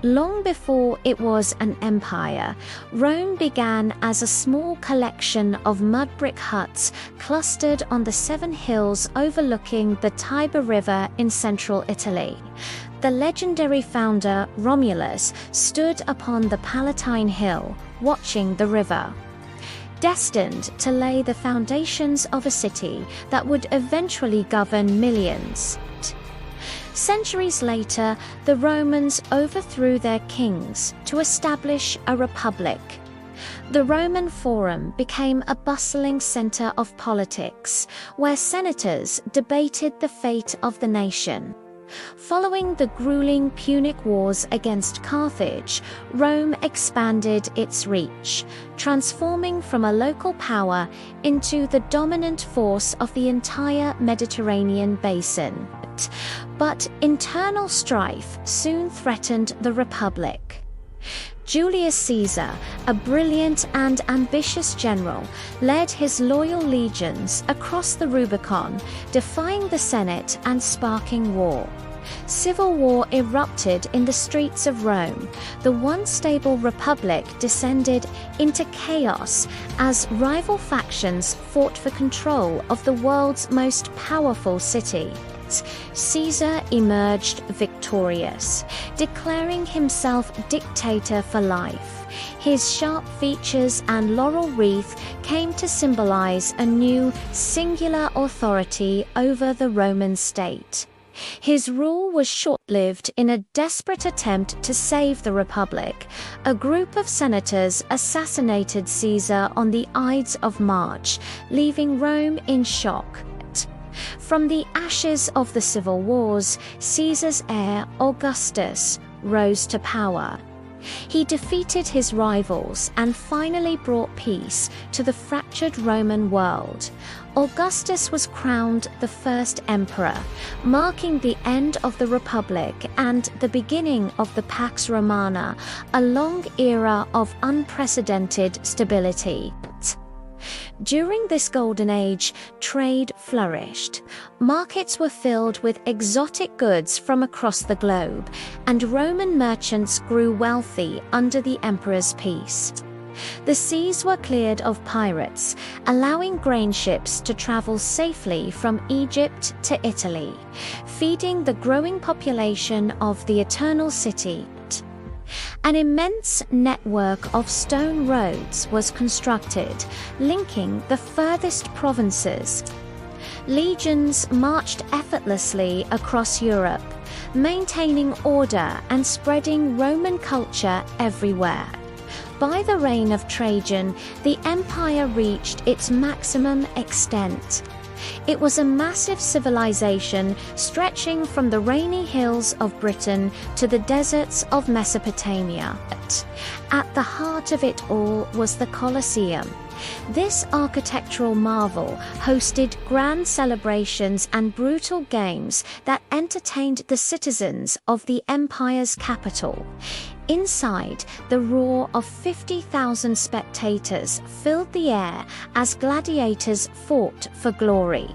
Long before it was an empire, Rome began as a small collection of mud brick huts clustered on the 7 hills overlooking the Tiber River in central Italy. The legendary founder Romulus stood upon the Palatine Hill, watching the river, destined to lay the foundations of a city that would eventually govern millions. Centuries later, the Romans overthrew their kings to establish a republic. The Roman Forum became a bustling center of politics, where senators debated the fate of the nation. Following the grueling Punic Wars against Carthage, Rome expanded its reach, transforming from a local power into the dominant force of the entire Mediterranean basin. But internal strife soon threatened the Republic. Julius Caesar, a brilliant and ambitious general, led his loyal legions across the Rubicon, defying the Senate and sparking war. Civil war erupted in the streets of Rome. The once stable republic descended into chaos as rival factions fought for control of the world's most powerful city. Caesar emerged victorious, declaring himself dictator for life. His sharp features and laurel wreath came to symbolize a new, singular authority over the Roman state. His rule was short-lived. In a desperate attempt to save the Republic, a group of senators assassinated Caesar on the Ides of March, leaving Rome in shock. From the ashes of the civil wars, Caesar's heir, Augustus, rose to power. He defeated his rivals and finally brought peace to the fractured Roman world. Augustus was crowned the first emperor, marking the end of the Republic and the beginning of the Pax Romana, a long era of unprecedented stability. During this golden age, trade flourished. Markets were filled with exotic goods from across the globe, and Roman merchants grew wealthy under the emperor's peace. The seas were cleared of pirates, allowing grain ships to travel safely from Egypt to Italy, feeding the growing population of the Eternal City. An immense network of stone roads was constructed, linking the furthest provinces. Legions marched effortlessly across Europe, maintaining order and spreading Roman culture everywhere. By the reign of Trajan, the empire reached its maximum extent. It was a massive civilization stretching from the rainy hills of Britain to the deserts of Mesopotamia. At the heart of it all was the Colosseum. This architectural marvel hosted grand celebrations and brutal games that entertained the citizens of the empire's capital. Inside, the roar of 50,000 spectators filled the air as gladiators fought for glory,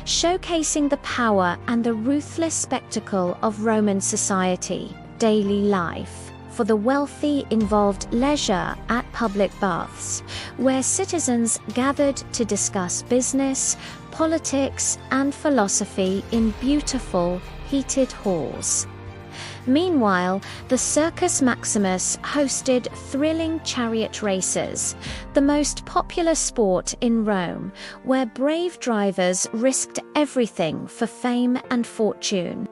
showcasing the power and the ruthless spectacle of Roman society. Daily life for the wealthy involved leisure at public baths, where citizens gathered to discuss business, politics, and philosophy in beautiful, heated halls. Meanwhile, the Circus Maximus hosted thrilling chariot races, the most popular sport in Rome, where brave drivers risked everything for fame and fortune.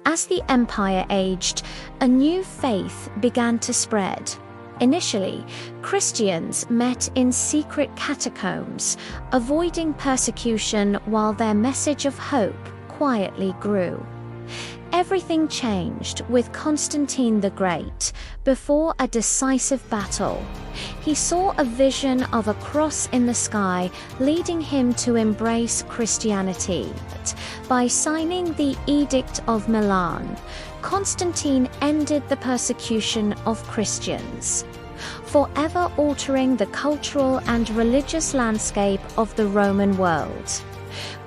As the empire aged, a new faith began to spread. Initially, Christians met in secret catacombs, avoiding persecution while their message of hope quietly grew. Everything changed with Constantine the Great. Before a decisive battle, he saw a vision of a cross in the sky, leading him to embrace Christianity. By signing the Edict of Milan, Constantine ended the persecution of Christians, forever altering the cultural and religious landscape of the Roman world.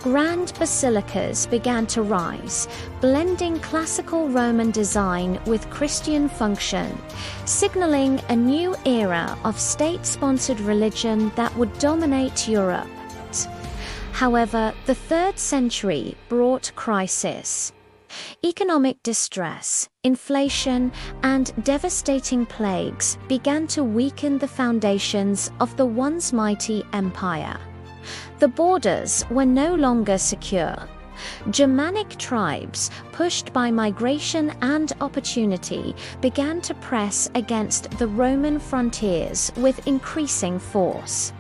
grand basilicas began to rise, blending classical Roman design with Christian function, signaling a new era of state-sponsored religion that would dominate Europe. However, the 3rd century brought crisis. Economic distress, inflation, and devastating plagues began to weaken the foundations of the once mighty empire. The borders were no longer secure. Germanic tribes, pushed by migration and opportunity, began to press against the Roman frontiers with increasing force.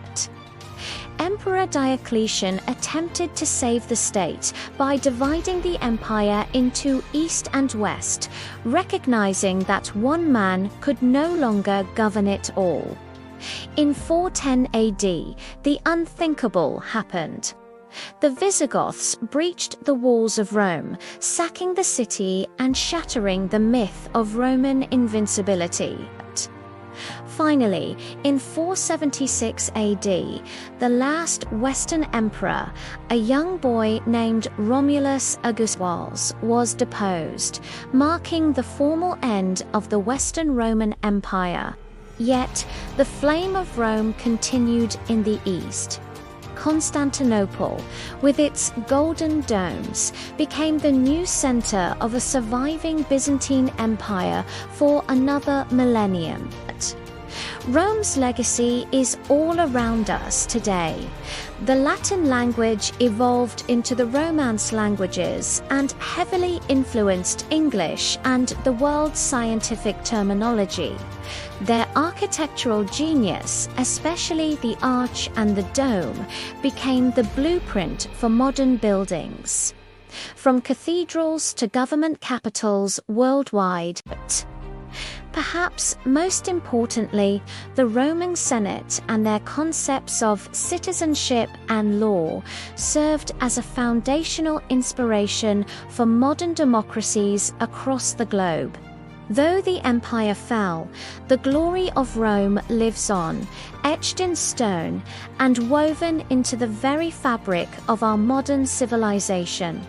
Emperor Diocletian attempted to save the state by dividing the empire into East and West, recognizing that one man could no longer govern it all. In 410 AD, the unthinkable happened. The Visigoths breached the walls of Rome, sacking the city and shattering the myth of Roman invincibility. Finally, in 476 AD, the last Western emperor, a young boy named Romulus Augustulus, was deposed, marking the formal end of the Western Roman Empire. Yet, the flame of Rome continued in the east. Constantinople, with its golden domes, became the new center of a surviving Byzantine empire for another millennium. Rome's legacy is all around us today. The Latin language evolved into the Romance languages and heavily influenced English and the world's scientific terminology. Their architectural genius, especially the arch and the dome, became the blueprint for modern buildings. From cathedrals to government capitals worldwide. Perhaps most importantly, the Roman Senate and their concepts of citizenship and law served as a foundational inspiration for modern democracies across the globe. Though the empire fell, the glory of Rome lives on, etched in stone and woven into the very fabric of our modern civilization.